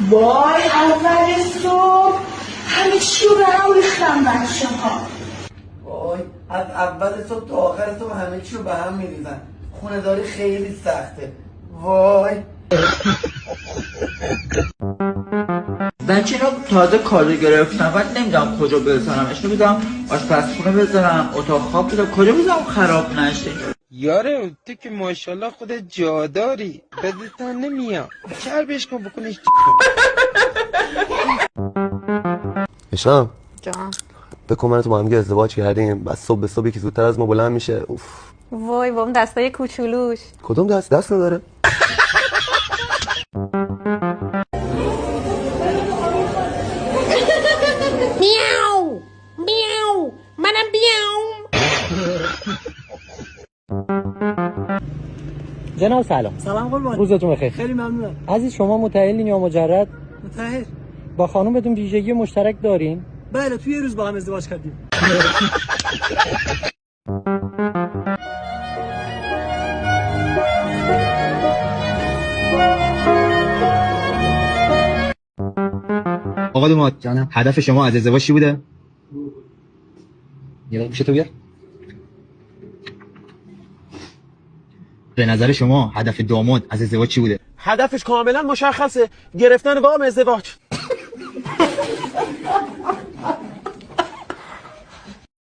وای اول صبح همه چی رو به هم ریختن بچه ها. وای از اول صبح تا آخر صبح همه چی رو به هم میریزن. خونه داری خیلی سخته. وای بچه اینا تازه کادو گرفتم بعد نمیدونم کجا بذارمش. نمیدونم آشپزخونه بذارم، اتاق خواب بذارم، کجا بذارم خراب نشه. یاره تو که ماشاءالله خودت جاداری بدتن نمیام چربش کن بکنش اشام جان بکن من تو با هم ازدواج کردیم بس صبح به صبح که زودتر از ما بلند میشه. اوف وای با اون دستای کوچولوش. کدوم دست نداره؟ میاو میاو منم بیام. جناب سلام. سلام قربان. روزتون بخیر. خیلی ممنونم. عزیز شما متأهلین یا مجرد؟ متأهل. با خانم بدون ویژگی مشترک دارین؟ بله توی یه روز با هم ازدواج کردیم. آقا دومات جانم هدف شما از ازدواج چی بوده؟ یه دقیقه تو بیار. به نظر شما هدف داماد از ازدواج چی بوده؟ هدفش کاملا مشخصه، گرفتن وام ازدواج.